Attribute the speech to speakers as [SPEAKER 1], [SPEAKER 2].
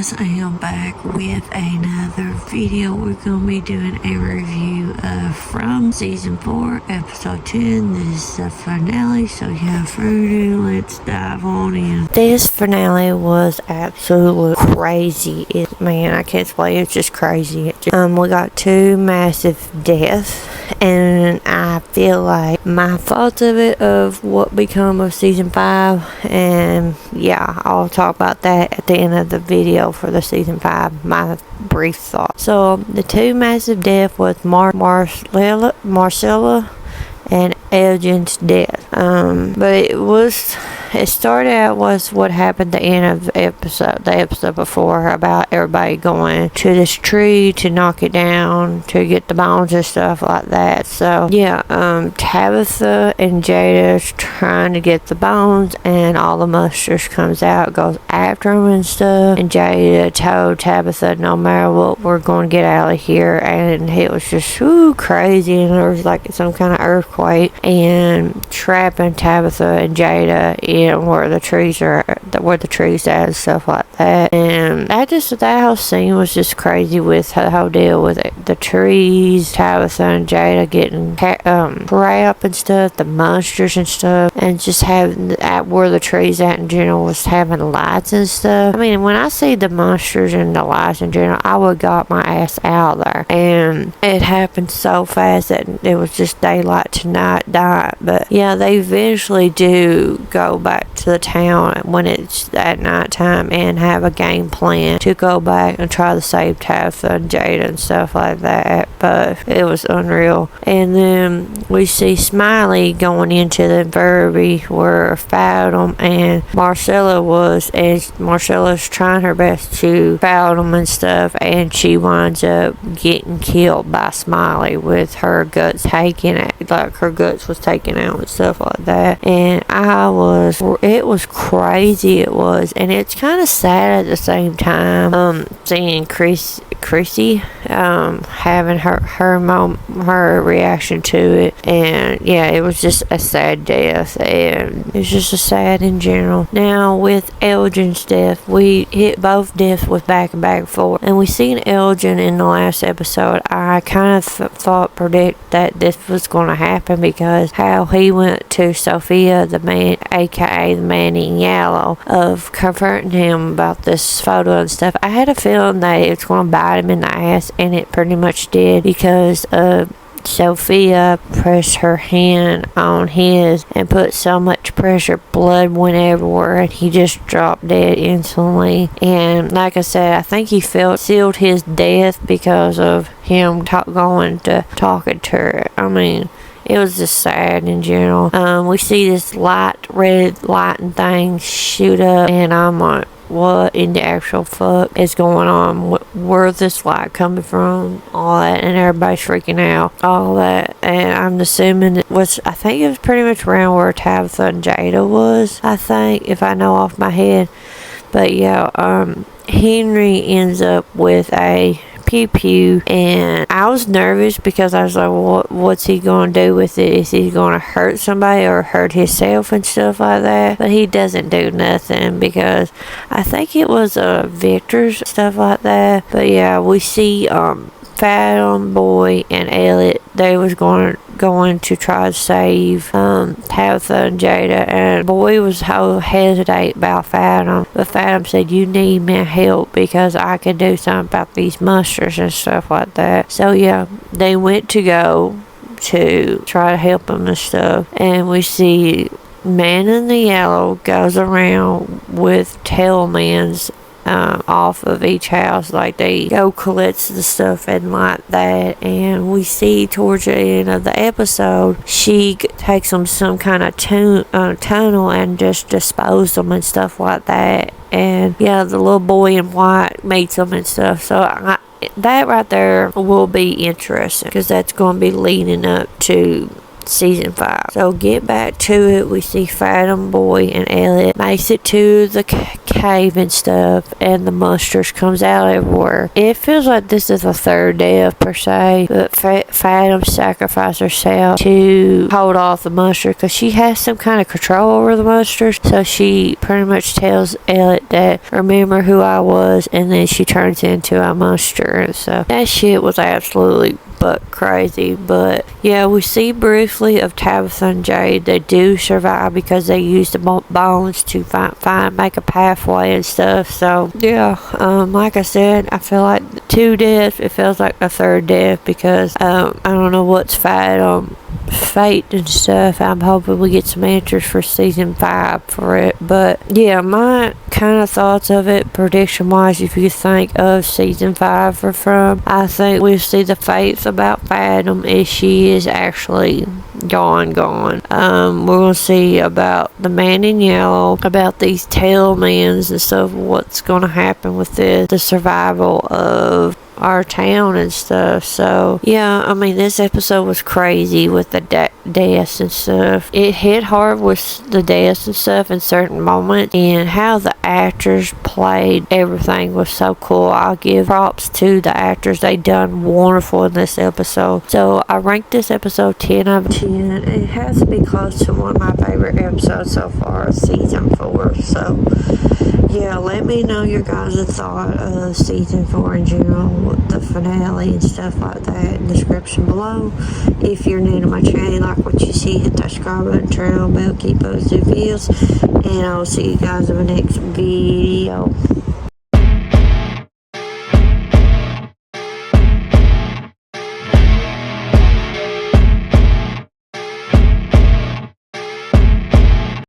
[SPEAKER 1] guys, I am back with another video. We're going to be doing a review of From Season 4, Episode 10. This is the finale, so without further ado, let's dive on in. This finale was absolutely crazy. Man, I can't explain it. It's just crazy. We got two massive deaths, and I feel like my thoughts of what become of Season 5, and yeah, I'll talk about that at the end of the video for the Season 5, my brief thoughts. So the two massive deaths was Marcella and Elgin's death. But it started out was what happened at the end of the episode before, about everybody going to this tree to knock it down to get the bones and stuff like that. So yeah, Tabitha and Jada's trying to get the bones, and all the monsters comes out, goes after them and stuff, and Jada told Tabitha, no matter what, we're going to get out of here. And it was just crazy, and there was like some kind of earthquake and trapping Tabitha and Jada in where the trees at and stuff like that. And that whole scene was just crazy, with the whole deal with the trees, Tabitha and Jada getting trapped and stuff, the monsters and stuff, and just having where the trees at in general was having lights and stuff. I mean, when I see the monsters and the lights in general, I would got my ass out there. And it happened so fast that it was just daylight to night. But yeah, they eventually do go back to the town when it's at night time and have a game plan to go back and try to save Tabitha and Jada and stuff like that. But it was unreal. And then we see Smiley going into the Verby where Fathom and Marcella was, and Marcella's trying her best to Fathom and stuff, and she winds up getting killed by Smiley with her guts taken out, like her guts was taken out and stuff like that. And it was crazy, it was, and it's kind of sad at the same time, seeing Chrissy having her reaction to it. And yeah, it was just a sad death, and it's just a sad in general. Now with Elgin's death, we hit both deaths with back and back forth, and we seen Elgin in the last episode. I kind of predict that this was going to happen, because how he went to Sophia, the man, aka the man in yellow, of confronting him about this photo and stuff. I had a feeling that it's going to bite him in the ass, and it pretty much did, because Sophia pressed her hand on his and put so much pressure, blood went everywhere, and he just dropped dead instantly. And like I said, I think he sealed his death because of him talking to her. I mean, it was just sad in general. We see this red lighting thing shoot up, and I'm like, what in the actual fuck is going on? Where's this light coming from? All that, and everybody's freaking out. All that, and I'm assuming I think it was pretty much around where Tabitha and Jada was, I think, if I know off my head. But yeah, Henry ends up with a pew, and I was nervous because I was like, what's he gonna do with it? Is he gonna hurt somebody or hurt himself and stuff like that? But he doesn't do nothing, because I think it was Victor's stuff like that. But yeah, we see Fathom, Boy, and Elliot. They was going to try to save Tabitha and Jada, and Boy was so hesitate about Fathom, but Fathom said, you need my help because I can do something about these monsters and stuff like that. So yeah, they went to go to try to help them and stuff, and we see Man in the Yellow goes around with Tailman's off of each house, like they go collect the stuff and like that. And we see towards the end of the episode, she takes them some kind of tunnel and just dispose them and stuff like that. And yeah, the little boy in white meets them and stuff. So that right there will be interesting, because that's going to be leading up to season 5. So get back to it. We see Fathom Boy and Elliot makes it to the cave and stuff, and the monsters comes out everywhere. It feels like this is the third death per se, but Fathom sacrificed herself to hold off the monster because she has some kind of control over the monsters. So she pretty much tells Elliot that, remember who I was, and then she turns into a monster. And so that shit was absolutely but crazy. But yeah, we see briefly of Tabitha and Jade. They do survive because they use the bones to make a pathway and stuff. So yeah, like I said, I feel like 2 deaths. It feels like a 3rd death because I don't know what's fate and stuff. I'm hoping we get some answers for season 5 for it. But yeah, my kind of thoughts of it, prediction wise, if you think of season 5 from, I think we'll see the fates about Fathom if she is actually gone. We're gonna see about the man in yellow, about these tailmans and stuff, what's gonna happen with this, the survival of our town and stuff. So yeah, I mean, this episode was crazy with the deaths and stuff. It hit hard with the deaths and stuff in certain moments, and how the actors played everything was so cool. I'll give props to the actors. They done wonderful in this episode. So I ranked this episode 10 out of 10. It has to be close to one of my favorite episodes so far, season 4. So yeah, let me know your guys' thought of season 4 in general, the finale and stuff like that in the description below. If you're new to my channel, like what you see, hit that subscribe button, turn on the bell, keep posting videos, and I'll see you guys in the next video.